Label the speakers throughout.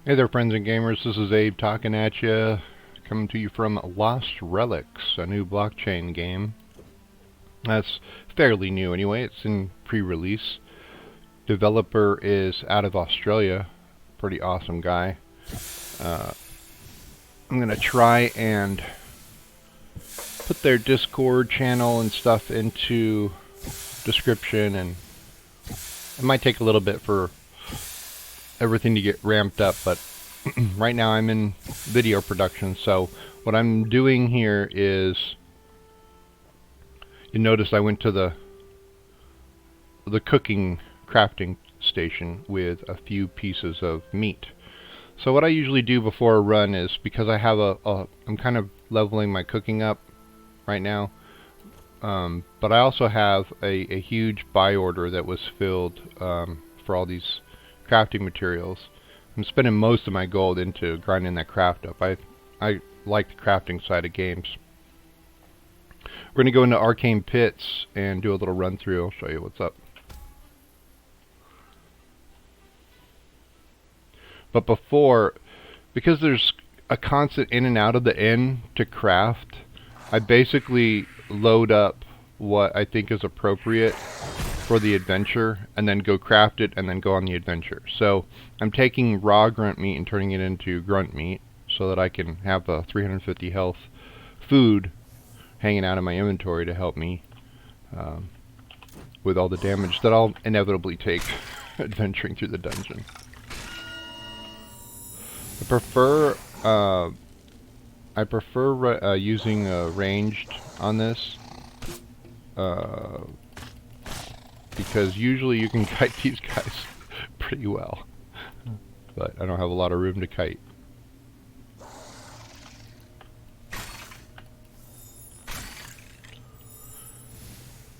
Speaker 1: Hey there, friends and gamers. This is Abe talking at you, coming to you from Lost Relics, a new blockchain game. That's fairly new anyway. It's in pre-release. Developer is out of Australia. Pretty awesome guy. Uh, I'm going to try and put their Discord channel and stuff into description, and it might take a little bit for everything to get ramped up, but right now I'm in video production, so what I'm doing here is, you notice I went to the cooking crafting station with a few pieces of meat. So what I usually do before a run is, because I have I'm kind of leveling my cooking up right now, but I also have a huge buy order that was filled for all these crafting materials. I'm spending most of my gold into grinding that craft up. I like the crafting side of games. We're going to go into Arcane Pits and do a little run through. I'll show you what's up. But before, because there's a constant in and out of the inn to craft, I basically load up what I think is appropriate for the adventure and then go craft it and then go on the adventure. So I'm taking raw grunt meat and turning it into grunt meat so that I can have a 350 health food hanging out of my inventory to help me with all the damage that I'll inevitably take adventuring through the dungeon. I prefer using ranged on this because usually you can kite these guys pretty well, but I don't have a lot of room to kite.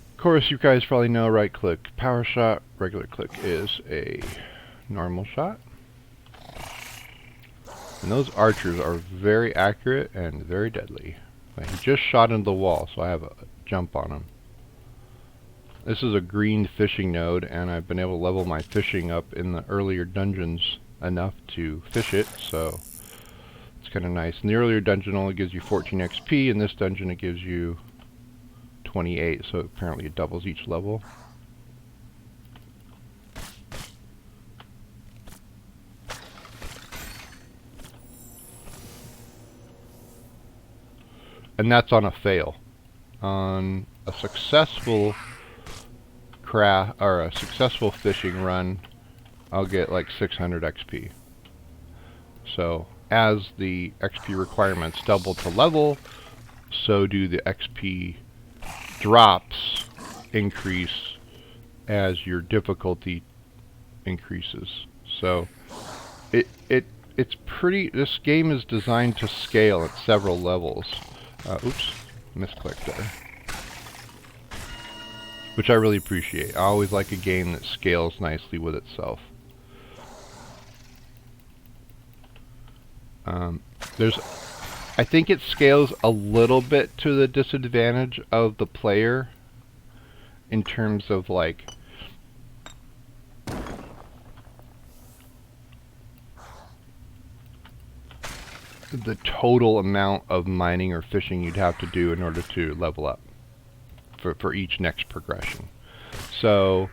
Speaker 1: Of course, you guys probably know right click power shot, regular click is a normal shot. And those archers are very accurate and very deadly. He just shot into the wall, so I have a jump on him. This is a green fishing node, and I've been able to level my fishing up in the earlier dungeons enough to fish it, so it's kind of nice. And the earlier dungeon only gives you 14 XP, in this dungeon it gives you 28, so apparently it doubles each level. And that's on a fail. On a successful a successful fishing run, I'll get like 600 XP. So as the XP requirements double to level, so do the XP drops increase as your difficulty increases. So it's pretty. This game is designed to scale at several levels. Oops, misclicked there. Which I really appreciate. I always like a game that scales nicely with itself. I think it scales a little bit to the disadvantage of the player in terms of like the total amount of mining or fishing you'd have to do in order to level up for each next progression. So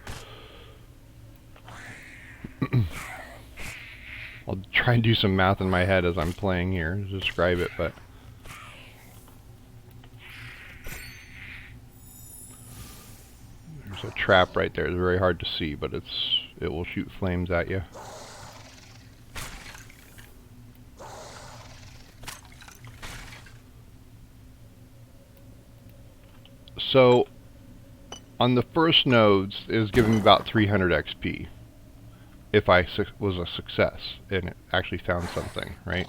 Speaker 1: I'll try and do some math in my head as I'm playing here to describe it, but there's a trap right there. It's very hard to see, but it will shoot flames at you. So on the first nodes, it was giving me about 300 XP if I was a success and it actually found something, right?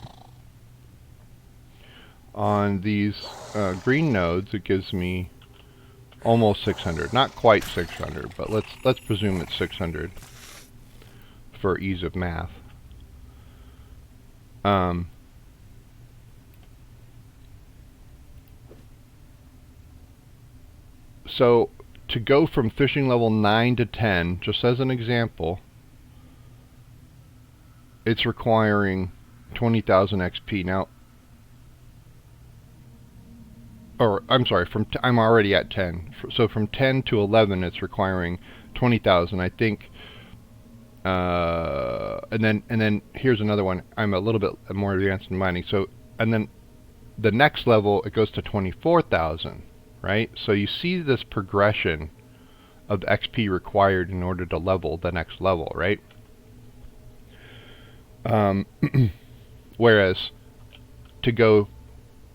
Speaker 1: On these green nodes, it gives me almost 600. Not quite 600, but let's presume it's 600 for ease of math. So to go from fishing level 9 to 10, just as an example, it's requiring 20,000 XP. Now, or I'm sorry, I'm already at 10. So from 10 to 11, it's requiring 20,000. I think. And then here's another one. I'm a little bit more advanced in mining. So, and then the next level, it goes to 24,000, right? So you see this progression of XP required in order to level the next level, right? Whereas to go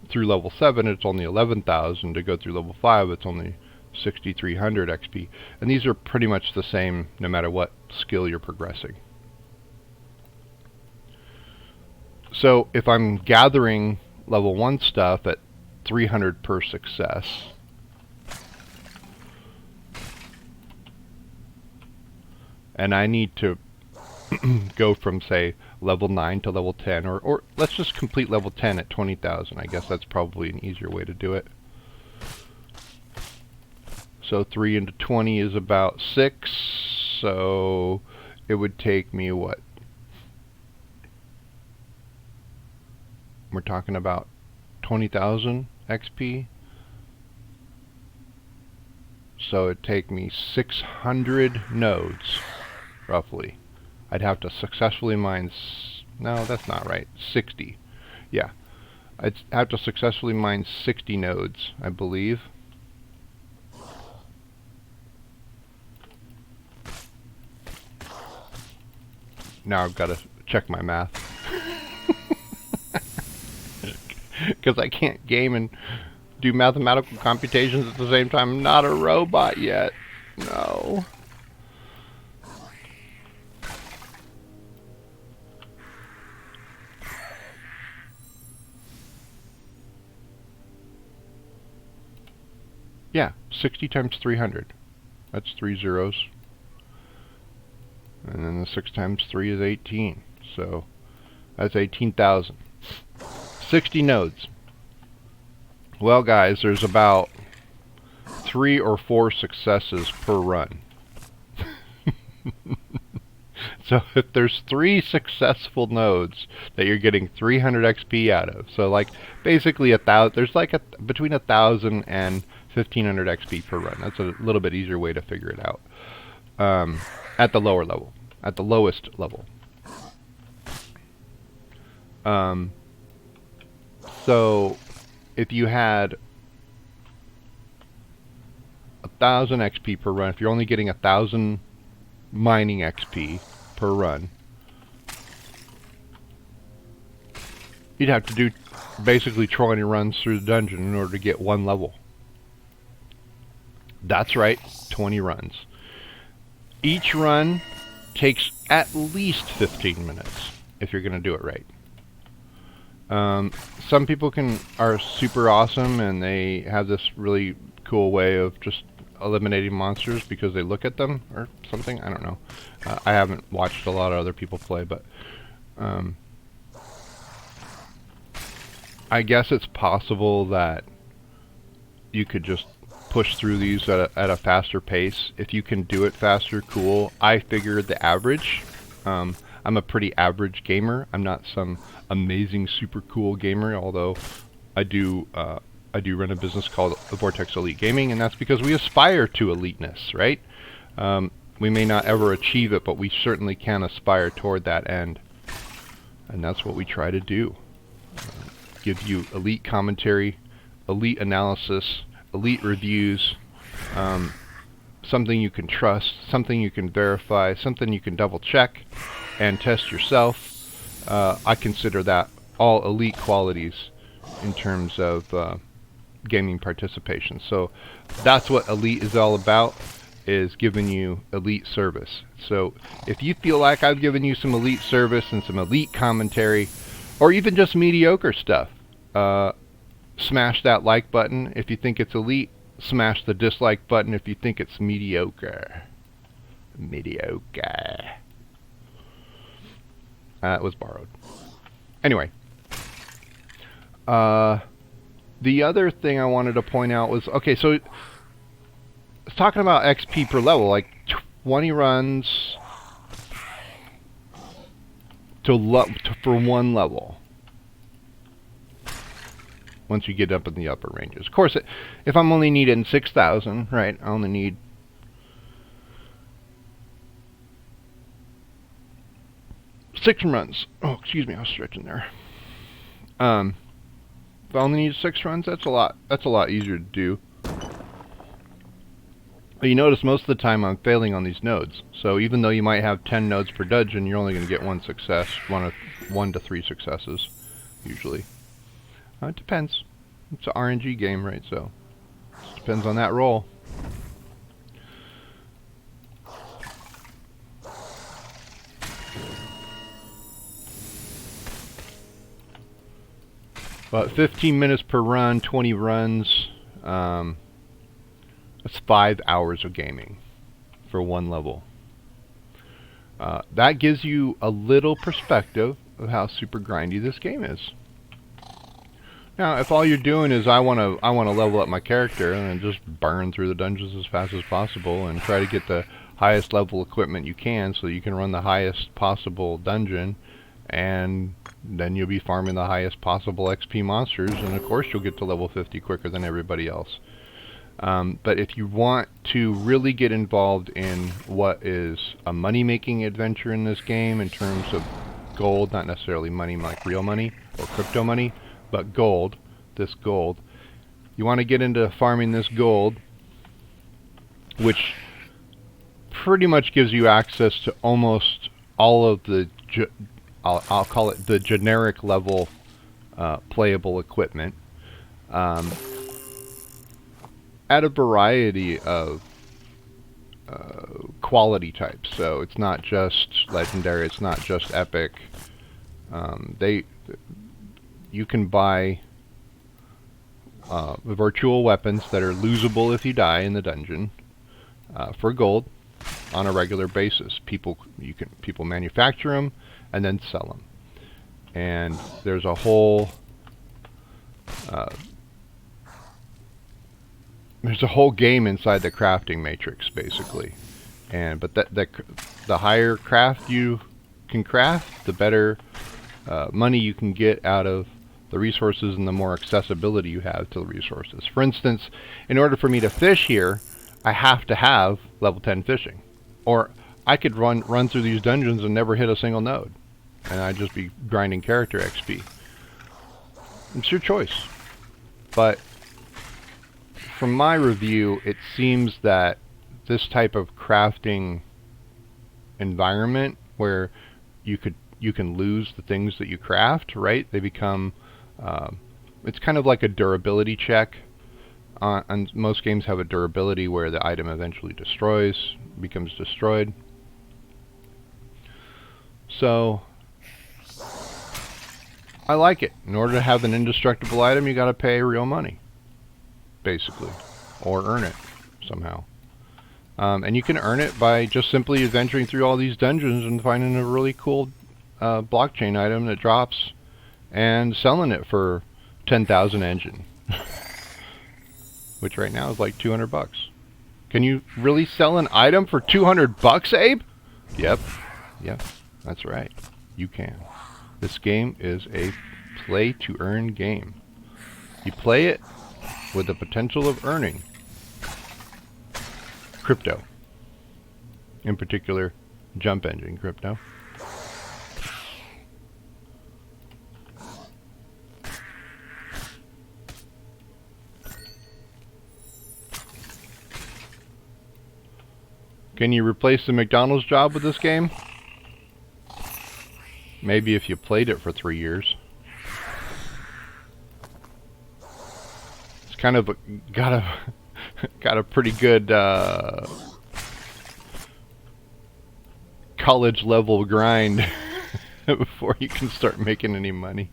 Speaker 1: through level 7, it's only 11,000. To go through level 5, it's only 6,300 XP. And these are pretty much the same no matter what skill you're progressing. So if I'm gathering level 1 stuff at 300 per success, and I need to go from, say, level 9 to level 10, or let's just complete level 10 at 20,000. I guess that's probably an easier way to do it. So 3 into 20 is about 6, so it would take me, what? We're talking about 20,000 XP. So it'd take me 600 nodes, roughly. I'd have to successfully mine... No, that's not right. 60. Yeah. I'd have to successfully mine 60 nodes, I believe. Now I've got to check my math. Because I can't game and do mathematical computations at the same time. I'm not a robot yet. No. Yeah, 60 times 300. That's 3 zeros. And then the 6 times 3 is 18. So that's 18,000. 60 nodes. Well, guys, there's about 3 or 4 successes per run. So if there's 3 successful nodes that you're getting 300 XP out of, so like basically 1,000, there's like between 1,000 and 1,500 XP per run. That's a little bit easier way to figure it out. At the lower level, at the lowest level. So if you had 1,000 XP per run, if you're only getting 1,000 mining XP per run, you'd have to do basically 20 runs through the dungeon in order to get 1 level. That's right, 20 runs. Each run takes at least 15 minutes if you're going to do it right. Some people are super awesome and they have this really cool way of just eliminating monsters because they look at them or something. I don't know. I haven't watched a lot of other people play, but I guess it's possible that you could just push through these at a faster pace. If you can do it faster, cool. I figured the average. I'm a pretty average gamer. I'm not some amazing, super cool gamer, although I do run a business called Vortex Elite Gaming, and that's because we aspire to eliteness, right? We may not ever achieve it, but we certainly can aspire toward that end. And that's what we try to do. Give you elite commentary, elite analysis, elite reviews, something you can trust, something you can verify, something you can double check and test yourself. I consider that all elite qualities in terms of gaming participation. So that's what elite is all about, is giving you elite service. So if you feel like I've given you some elite service and some elite commentary, or even just mediocre stuff, smash that like button if you think it's elite. Smash the dislike button if you think it's mediocre. Mediocre. That was borrowed. Anyway. The other thing I wanted to point out was, okay, so it's talking about XP per level, like 20 runs, for one level. Once you get up in the upper ranges. Of course, if I'm only needing 6,000, right, I only need 6 runs. Oh, excuse me, I was stretching there. If I only need 6 runs, that's a lot easier to do. But you notice most of the time I'm failing on these nodes. So even though you might have 10 nodes per dungeon, you're only going to get 1 success, 1 to 3 successes, usually. It depends. It's an RNG game, right? So it depends on that roll. About 15 minutes per run, 20 runs. That's 5 hours of gaming for one level. That gives you a little perspective of how super grindy this game is. Now, if all you're doing is I want to level up my character and then just burn through the dungeons as fast as possible and try to get the highest level equipment you can so you can run the highest possible dungeon, and then you'll be farming the highest possible XP monsters, and of course you'll get to level 50 quicker than everybody else. But if you want to really get involved in what is a money-making adventure in this game in terms of gold, not necessarily money like real money or crypto money, but gold, this gold, you want to get into farming this gold, which pretty much gives you access to almost all of the, I'll call it the generic level playable equipment. At a variety of quality types. So it's not just legendary, it's not just epic. You can buy virtual weapons that are losable if you die in the dungeon for gold on a regular basis. People manufacture them and then sell them. And there's a whole game inside the crafting matrix, basically. But the higher craft you can craft, the better money you can get out of the resources and the more accessibility you have to the resources. For instance, in order for me to fish here, I have to have level 10 fishing. Or I could run through these dungeons and never hit a single node. And I'd just be grinding character XP. It's your choice. But from my review, it seems that this type of crafting environment where you can lose the things that you craft, right? They become, it's kind of like a durability check. And most games have a durability where the item eventually becomes destroyed. So I like it. In order to have an indestructible item, you got to pay real money, basically, or earn it somehow. And you can earn it by just simply adventuring through all these dungeons and finding a really cool blockchain item that drops and selling it for 10,000 engine, which right now is like 200 bucks. Can you really sell an item for 200 bucks, Abe? Yep, that's right. You can. This game is a play-to-earn game. You play it with the potential of earning crypto. In particular, jump engine crypto. Can you replace the McDonald's job with this game? Maybe if you played it for 3 years. It's kind of got a pretty good college level grind before you can start making any money.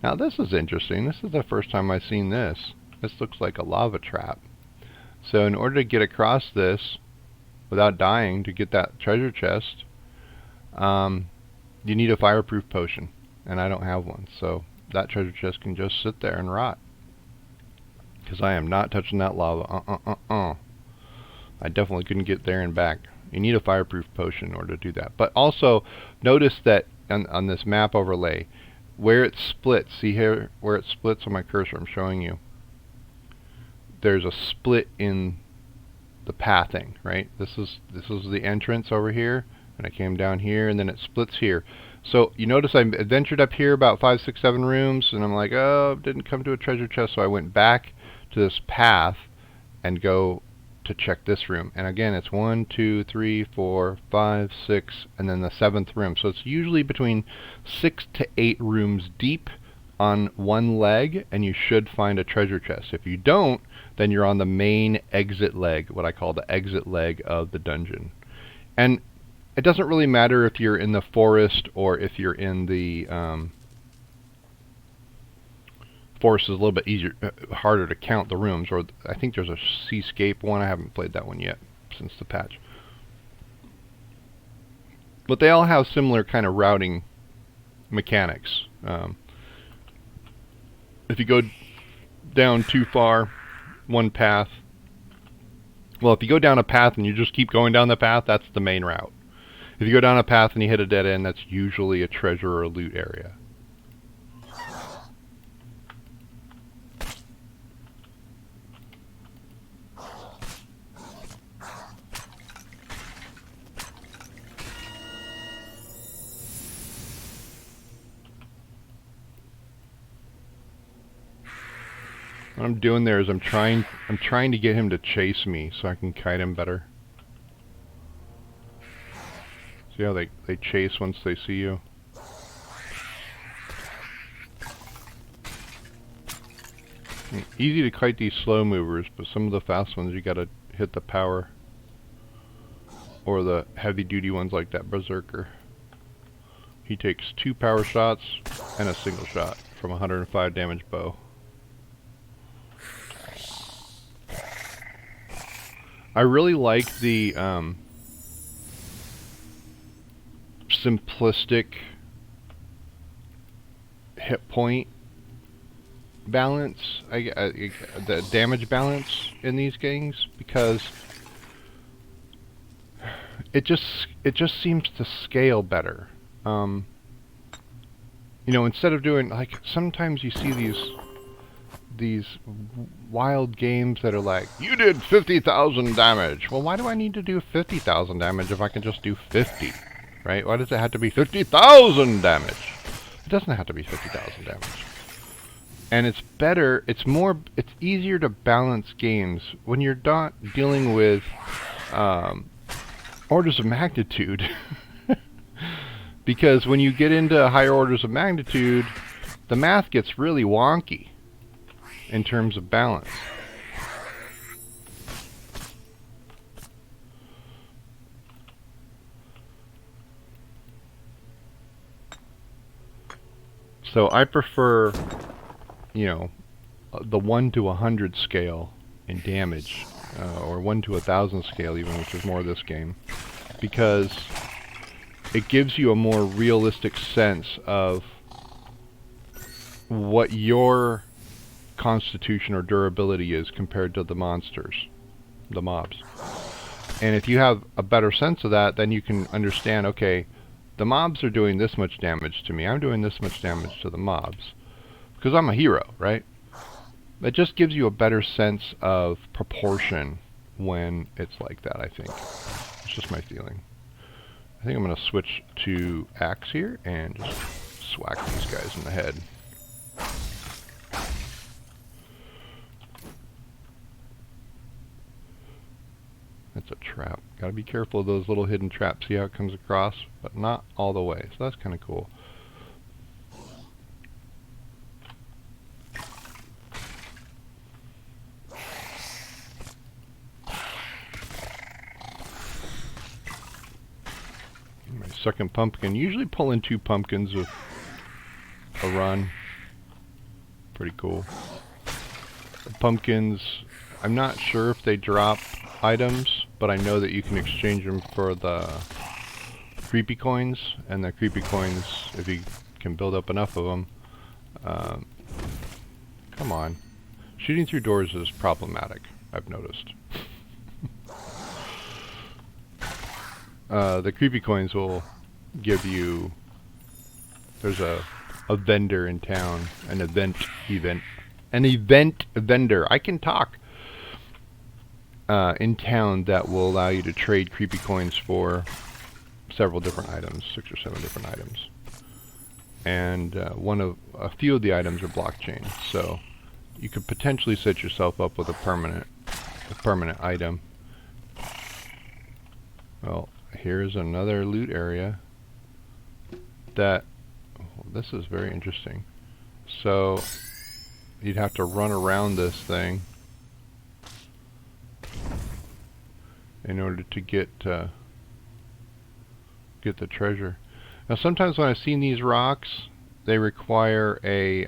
Speaker 1: Now this is interesting. This is the first time I've seen this. This looks like a lava trap. So in order to get across this without dying, to get that treasure chest, you need a fireproof potion, and I don't have one, so that treasure chest can just sit there and rot. Because I am not touching that lava. I definitely couldn't get there and back You need a fireproof potion in order to do that. But also, notice that on this map overlay, where it splits, see here where it splits on my cursor, I'm showing you. There's a split in the pathing, right? This is the entrance over here, and I came down here, and then it splits here. So you notice I adventured up here about 5, 6, 7 rooms, and I'm like, oh, didn't come to a treasure chest, so I went back to this path and go to check this room. And again, it's 1, 2, 3, 4, 5, 6, and then the 7th room. So it's usually between 6 to 8 rooms deep on one leg, and you should find a treasure chest. If you don't, then you're on the main exit leg, what I call the exit leg of the dungeon. And it doesn't really matter if you're in the forest or if you're in the forest. Is a little bit easier, harder to count the rooms. Or I think there's a Seascape one. I haven't played that one yet since the patch. But they all have similar kind of routing mechanics. If you go down too far, one path. Well, if you go down a path and you just keep going down the path, that's the main route. If you go down a path and you hit a dead end, that's usually a treasure or a loot area. What I'm doing there is I'm trying to get him to chase me so I can kite him better. See how they chase once they see you? Easy to kite these slow movers, but some of the fast ones you gotta hit the power. Or the heavy duty ones like that Berserker. He takes 2 power shots and a single shot from a 105 damage bow. I really like the simplistic hit point balance, the damage balance in these games, because it just seems to scale better. You know, instead of doing, like, sometimes you see these wild games that are like, you did 50,000 damage. Well, why do I need to do 50,000 damage if I can just do 50? Right? Why does it have to be 50,000 damage? It doesn't have to be 50,000 damage. And it's better, it's easier to balance games when you're not dealing with orders of magnitude. Because when you get into higher orders of magnitude, the math gets really wonky in terms of balance. So I prefer, you know, the 1 to 100 scale in damage, or 1 to 1,000 scale even, which is more of this game, because it gives you a more realistic sense of what your constitution or durability is compared to the monsters, the mobs. And if you have a better sense of that, then you can understand, okay, the mobs are doing this much damage to me, I'm doing this much damage to the mobs, because I'm a hero, right? It just gives you a better sense of proportion when it's like that, I think. It's just my feeling. I think I'm going to switch to axe here and just swack these guys in the head. That's a trap. Gotta be careful of those little hidden traps. See how it comes across? But not all the way. So that's kind of cool. My second pumpkin. Usually pulling 2 pumpkins with a run. Pretty cool. The pumpkins, I'm not sure if they drop items, but I know that you can exchange them for the creepy coins, and the creepy coins, if you can build up enough of them, come on. Shooting through doors is problematic, I've noticed. the creepy coins will give you... There's a vendor in town, an event vendor. I can talk. In town that will allow you to trade creepy coins for several different items, 6 or 7 different items. And a few of the items are blockchain, so you could potentially set yourself up with a permanent item. Well, here's another loot area that... This is very interesting. So you'd have to run around this thing in order to get the treasure. Now sometimes when I've seen these rocks, they require a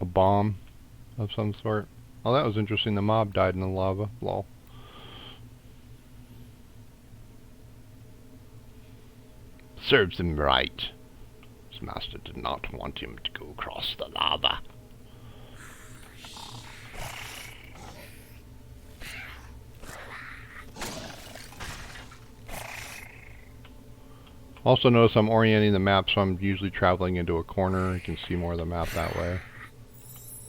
Speaker 1: bomb of some sort. Oh, that was interesting. The mob died in the lava. Lol. Serves him right. His master did not want him to go across the lava. Also notice I'm orienting the map, so I'm usually traveling into a corner. You can see more of the map that way.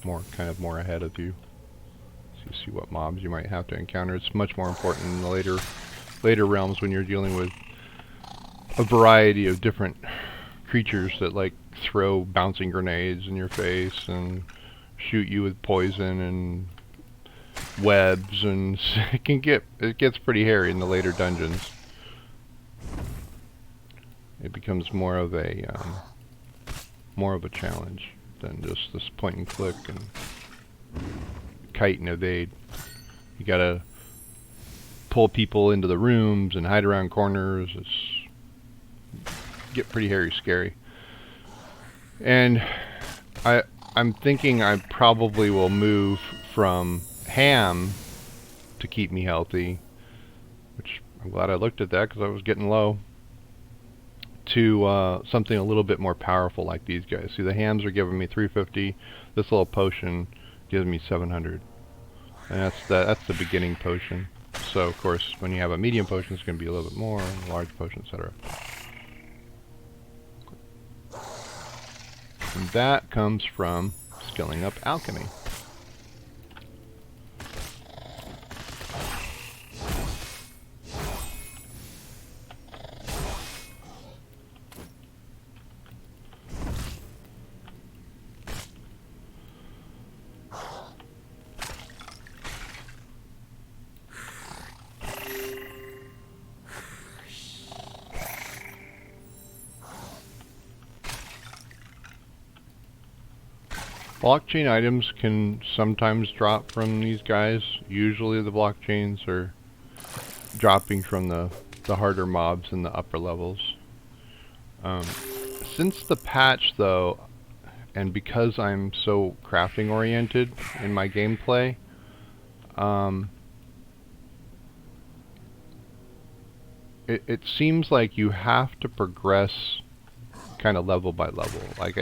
Speaker 1: Kind of more ahead of you. So you see what mobs you might have to encounter. It's much more important in the later realms when you're dealing with a variety of different creatures that like throw bouncing grenades in your face and shoot you with poison and webs, and it gets pretty hairy in the later dungeons. It becomes more of a challenge than just this point and click and kite and evade. You gotta pull people into the rooms and hide around corners. It's get pretty hairy, scary. And I'm thinking I probably will move from ham to keep me healthy, which I'm glad I looked at that because I was getting low, to something a little bit more powerful like these guys. See, the hams are giving me 350. This little potion gives me 700, and that's the beginning potion. So of course, when you have a medium potion, it's going to be a little bit more, a large potion, etc. And that comes from skilling up alchemy. Blockchain items can sometimes drop from these guys. Usually the blockchains are dropping from the harder mobs in the upper levels. Since the patch though, and because I'm so crafting oriented in my gameplay, it seems like you have to progress kind of level by level. Like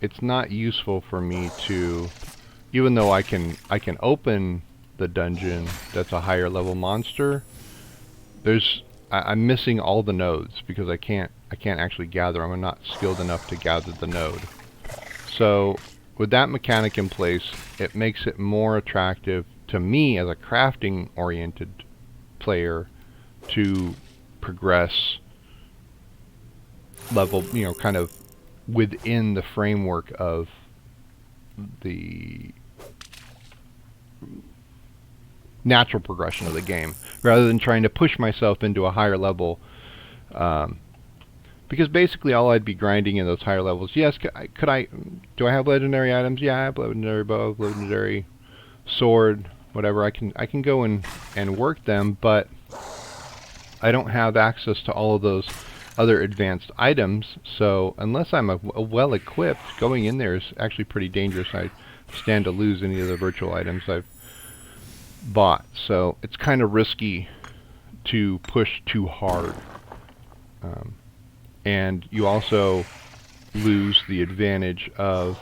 Speaker 1: it's not useful for me to, even though I can open the dungeon that's a higher level monster, I'm missing all the nodes because I can't actually gather them. I'm not skilled enough to gather the node. So with that mechanic in place, it makes it more attractive to me as a crafting oriented player to progress level, kind of within the framework of the natural progression of the game, rather than trying to push myself into a higher level, because basically all I'd be grinding in those higher levels. Yes, do I have legendary items? Yeah, I have legendary bow, legendary sword, whatever. I can go and work them, but I don't have access to all of those other advanced items, so unless I'm well equipped, going in there is actually pretty dangerous. I stand to lose any of the virtual items I've bought, so it's kind of risky to push too hard, and you also lose the advantage of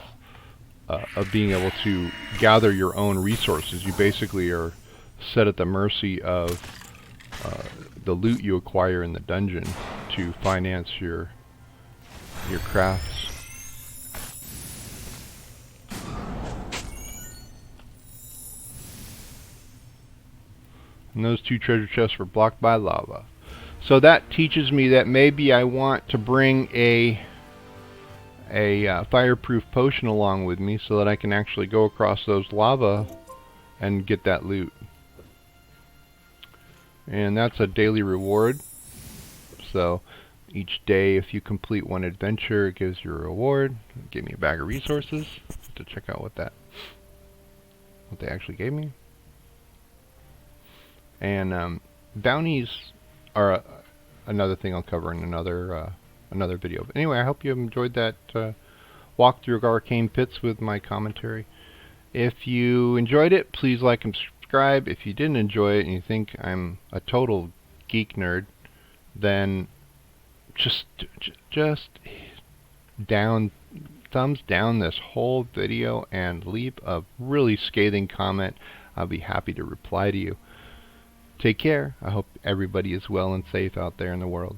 Speaker 1: being able to gather your own resources. You basically are set at the mercy of the loot you acquire in the dungeon to finance your crafts. And those 2 treasure chests were blocked by lava. So that teaches me that maybe I want to bring a fireproof potion along with me so that I can actually go across those lava and get that loot. And that's a daily reward. So each day, if you complete one adventure, it gives you a reward. It gave me a bag of resources to check out what they actually gave me. And bounties are another thing I'll cover in another video. But anyway, I hope you enjoyed that walk through Arcane Pits with my commentary. If you enjoyed it, please like and subscribe. If you didn't enjoy it and you think I'm a total geek nerd, then just thumbs down this whole video and leave a really scathing comment. I'll be happy to reply to you. Take care. I hope everybody is well and safe out there in the world.